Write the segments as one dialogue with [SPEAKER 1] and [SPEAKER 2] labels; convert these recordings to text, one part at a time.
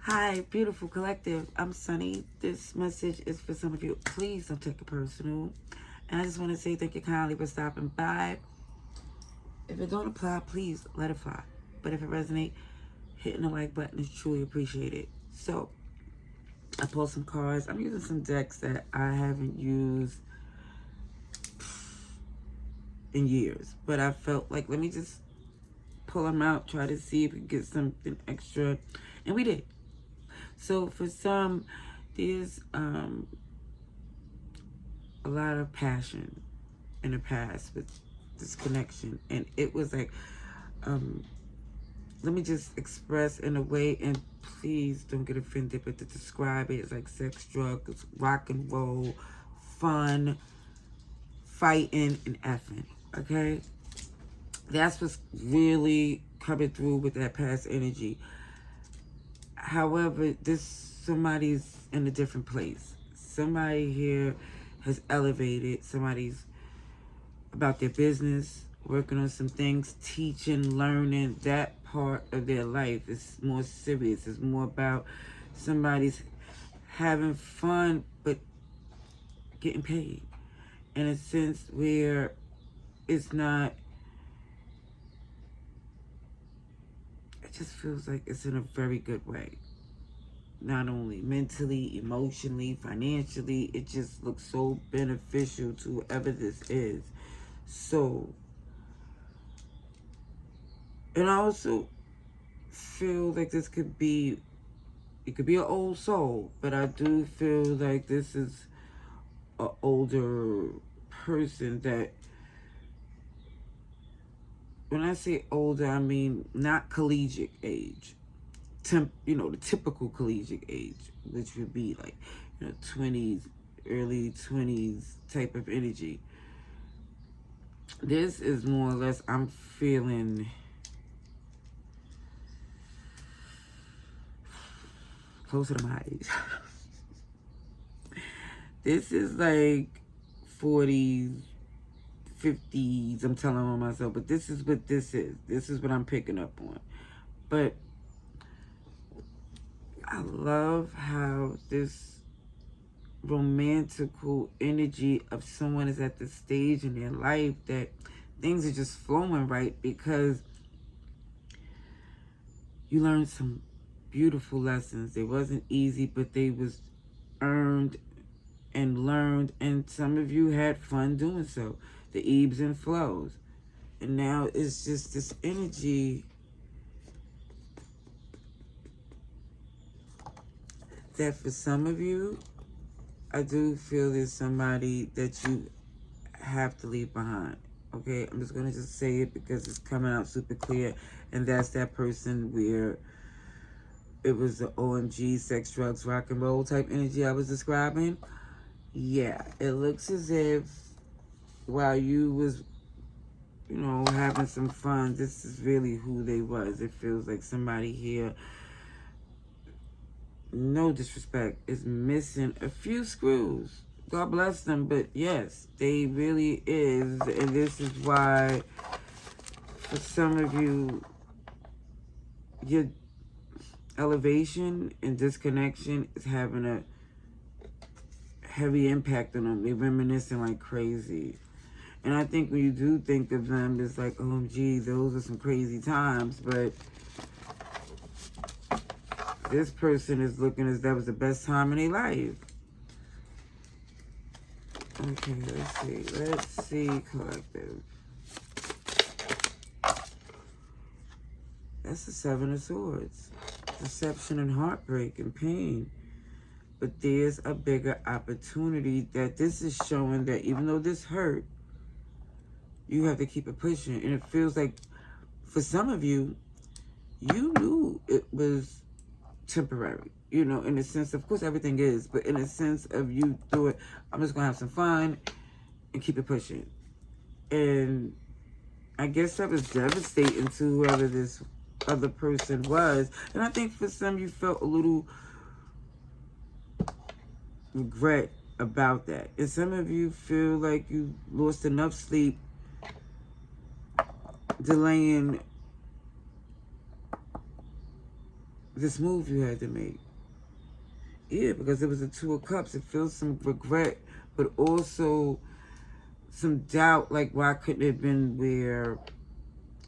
[SPEAKER 1] Hi, beautiful collective. I'm Sunny. This message is for some of you. Please don't take it personal. And I just want to say thank you kindly for stopping by. If it don't apply, please let it fly. But if it resonates, hitting the like button is truly appreciated. So, I pulled some cards. I'm using some decks that I haven't used in years. But I felt like, let me just pull them out, try to see if we can get something extra. And we did. So, for some, there's a lot of passion in the past with this connection, and it was like let me just express in a way, and please don't get offended, but to describe it, it's like sex, drugs, rock and roll, fun, fighting, and effing. Okay, that's what's really coming through with that past energy. However, this somebody's in a different place. Somebody here has elevated. Somebody's about their business, working on some things, teaching, learning. That part of their life is more serious. It's more about somebody's having fun but getting paid in a sense where it's not, it just feels like it's in a very good way. Not only mentally, emotionally, financially, it just looks so beneficial to whoever this is. So, and I also feel like this could be, it could be an old soul, but I do feel like this is an older person that, when I say older, I mean not collegiate age. The typical collegiate age, which would be like, 20s, early 20s type of energy. This is more or less, I'm feeling closer to my age. This is like 40s, 50s, I'm telling on myself, but this is what this is. This is what I'm picking up on. But I love how this romantical energy of someone is at the stage in their life that things are just flowing right, because you learned some beautiful lessons. They wasn't easy, but they was earned and learned, and some of you had fun doing so. The ebbs and flows. And now it's just this energy that for some of you, I do feel there's somebody that you have to leave behind. Okay, I'm just gonna just say it because it's coming out super clear, and that's that person where it was the OMG, sex, drugs, rock and roll type energy I was describing. Yeah, it looks as if while you was, having some fun, this is really who they was. It feels like somebody here, no disrespect, is missing a few screws. God bless them, but yes, they really is. And this is why, for some of you, your elevation and disconnection is having a heavy impact on them. They're reminiscing like crazy. And I think when you do think of them, it's like, oh, gee, those are some crazy times. But this person is looking as that was the best time in their life. Okay, let's see. Let's see, collective. That's the Seven of Swords. Deception and heartbreak and pain. But there's a bigger opportunity that this is showing that even though this hurt, you have to keep it pushing. And it feels like for some of you, you knew it was temporary. In a sense, of course everything is, but in a sense of you through it, I'm just going to have some fun and keep it pushing. And I guess that was devastating to whoever this other person was. And I think for some, you felt a little regret about that. And some of you feel like you lost enough sleep delaying this move you had to make. Yeah, because it was the Two of Cups. It feels some regret, but also some doubt, like why couldn't it have been where,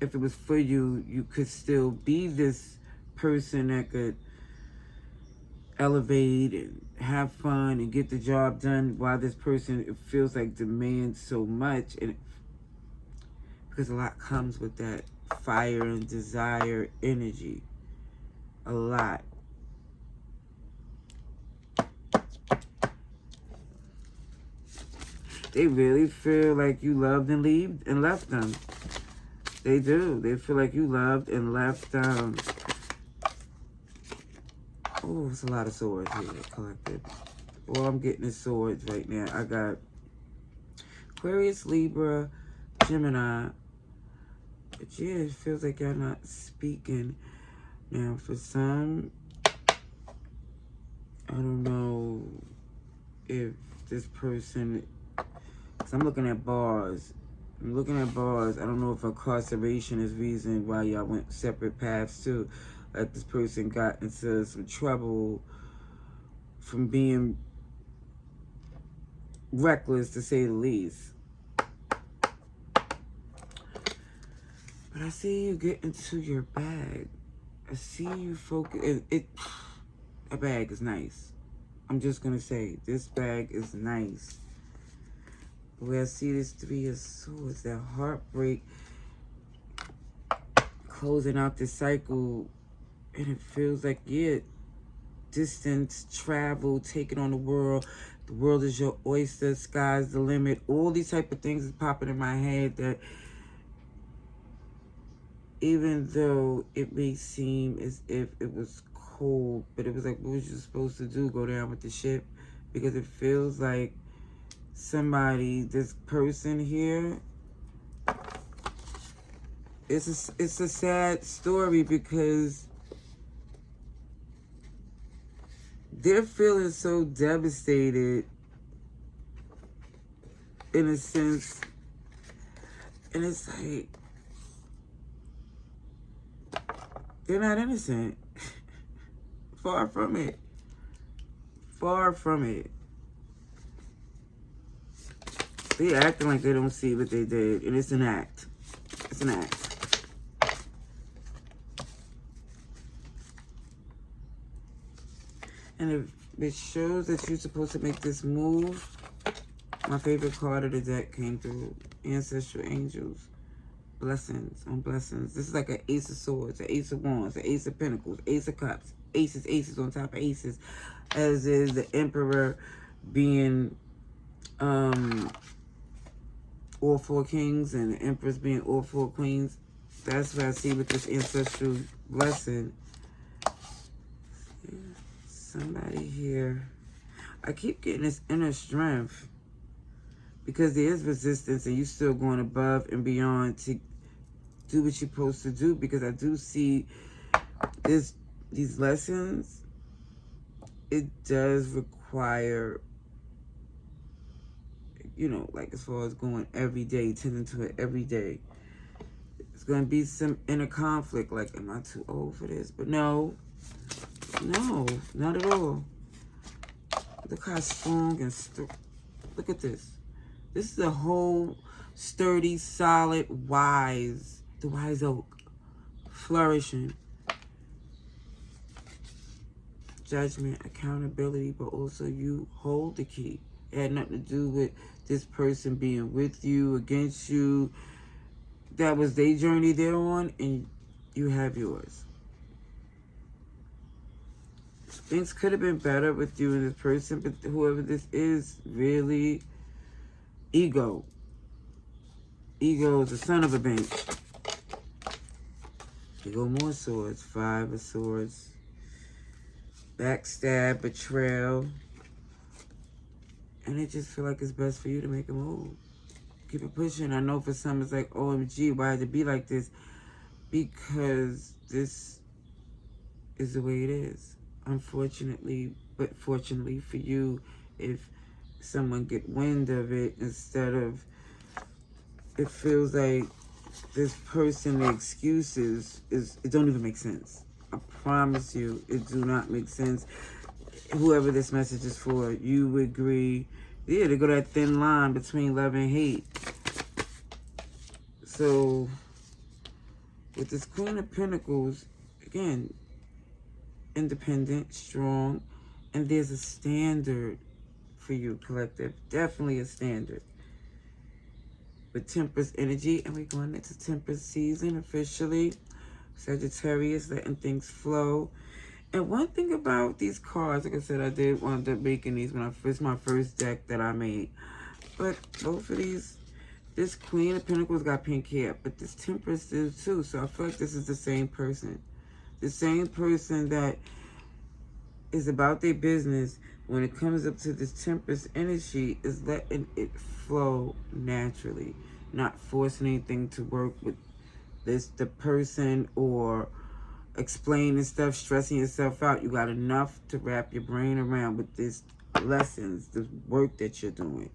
[SPEAKER 1] if it was for you, you could still be this person that could elevate and have fun and get the job done, while this person, it feels like, demands so much. And because a lot comes with that fire and desire energy. A lot. They really feel like you loved and left them. They do. They feel like you loved and left them. Oh, it's a lot of swords here collected. All I'm getting is swords right now. I got Aquarius, Libra, Gemini. But yeah, it feels like y'all not speaking. Now, for some, I don't know if this person, because I'm looking at bars. I don't know if incarceration is reason why y'all went separate paths too. Like this person got into some trouble from being reckless, to say the least. But I see you get into your bag. I see you focus. A bag is nice. I'm just going to say, this bag is nice. Where I see this Three of Swords, that heartbreak, closing out the cycle, and it feels like, yeah, distance, travel, taking on the world. The world is your oyster, sky's the limit. All these type of things is popping in my head that, even though it may seem as if it was cold, but it was like, what was you supposed to do? Go down with the ship? Because it feels like somebody, this person here, it's a sad story, because they're feeling so devastated, in a sense, and it's like, they're not innocent. Far from it. Far from it. They acting like they don't see what they did, and it's an act. It's an act. And if it shows that you're supposed to make this move, my favorite card of the deck came through. Ancestral Angels. Blessings on blessings. This is like an Ace of Swords, an Ace of Wands, an Ace of Pentacles, Ace of Cups, aces on top of aces, as is the Emperor being all four kings, and the Empress being all four queens. That's what I see with this ancestral blessing. Somebody here, I keep getting this inner strength, because there is resistance, and you still going above and beyond to do what you're supposed to do, because I do see these lessons. It does require, you know, like as far as going every day, tending to it every day. It's going to be some inner conflict, like, am I too old for this? But no, not at all. Look how strong and look at this. This is a whole sturdy, solid, wise, the wise oak, flourishing. Judgment, accountability, but also you hold the key. It had nothing to do with this person being with you, against you. That was their journey they're on, and you have yours. Things could have been better with you and this person, but whoever this is, really, ego. Ego is the son of a bitch. You go more swords. Five of Swords. Backstab, betrayal. And it just feel like it's best for you to make a move. Keep it pushing. I know for some it's like, OMG, why did it be like this? Because this is the way it is. Unfortunately, but fortunately for you, if someone get wind of it, instead of, it feels like this person, the excuses, it don't even make sense. I promise you, it do not make sense. Whoever this message is for, you would agree. Yeah, they go that thin line between love and hate. So, with this Queen of Pentacles, again, independent, strong, and there's a standard for you, collective. Definitely a standard. With Temperance energy, and we're going into Temperance season officially. Sagittarius, letting things flow. And one thing about these cards, like I said, I did wind up making these when it's my first deck that I made. But both of these, this Queen of Pentacles got pink hair, but this Temperance does too. So I feel like this is the same person. The same person that is about their business when it comes up to this Temperance energy is letting it flow naturally. Not forcing anything to work with the person or explaining stuff, stressing yourself out. You got enough to wrap your brain around with this lessons, the work that you're doing.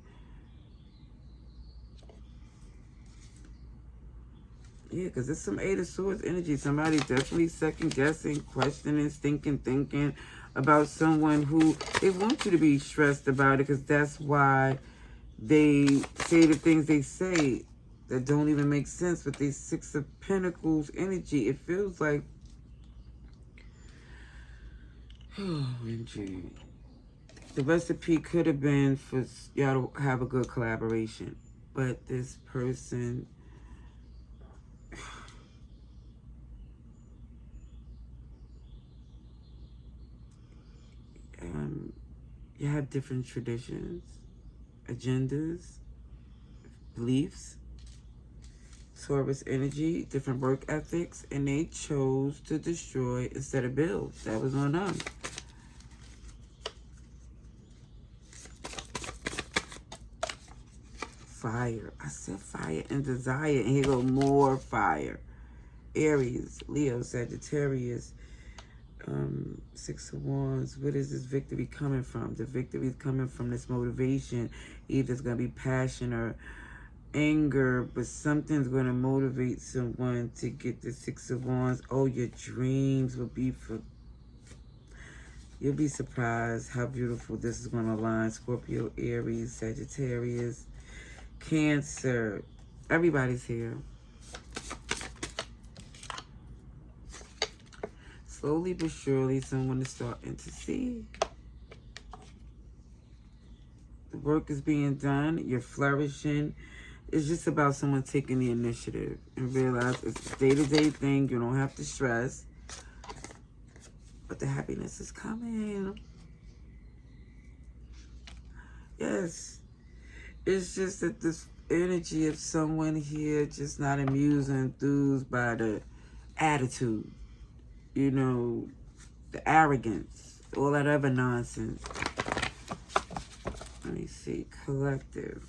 [SPEAKER 1] Yeah, because it's some Eight of Swords energy. Somebody definitely second-guessing, questioning, thinking about someone who they want you to be stressed about it, because that's why they say the things they say that don't even make sense. With these Six of Pentacles energy, it feels like, oh, NG. The recipe could have been for y'all to have a good collaboration. But this person, you have different traditions, agendas, beliefs. Taurus energy, different work ethics, and they chose to destroy instead of build. That was on them. Fire. I said fire and desire, and here go more fire. Aries, Leo, Sagittarius, Six of Wands. What is this victory coming from? The victory is coming from this motivation. Either it's going to be passion or anger, but something's going to motivate someone to get the Six of Wands. Oh, your dreams will be for... You'll be surprised how beautiful this is going to align. Scorpio, Aries, Sagittarius, Cancer. Everybody's here. Slowly but surely, someone is starting to see. The work is being done. You're flourishing. It's just about someone taking the initiative and realize it's a day-to-day thing. You don't have to stress. But the happiness is coming. Yes. It's just that this energy of someone here just not amused or enthused by the attitude. You know, the arrogance. All that other nonsense. Let me see. Collective.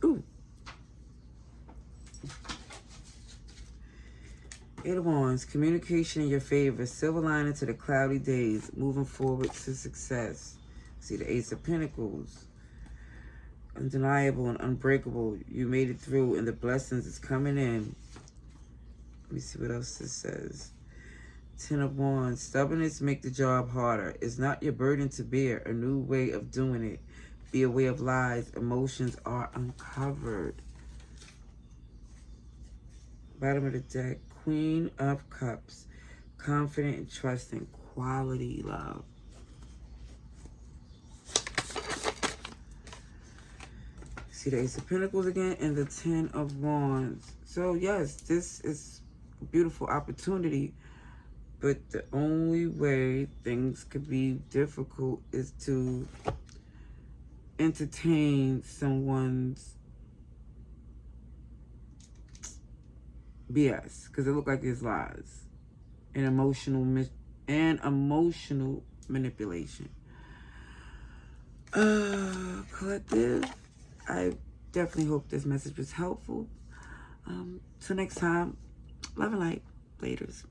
[SPEAKER 1] Ooh. Eight of Wands. Communication in your favor. Silver lining to the cloudy days. Moving forward to success. See the Ace of Pentacles. Undeniable and unbreakable. You made it through and the blessings is coming in. Let me see what else this says. Ten of Wands. Stubbornness make the job harder. It's not your burden to bear. A new way of doing it. Be aware of lies. Emotions are uncovered. Bottom of the deck. Queen of Cups. Confident and trusting. Quality love. See the Ace of Pentacles again and the Ten of Wands. So yes, this is a beautiful opportunity, but the only way things could be difficult is to entertain someone's BS, because it looked like there's lies and emotional manipulation. Collective. I definitely hope this message was helpful. Till next time, love and light. Laters.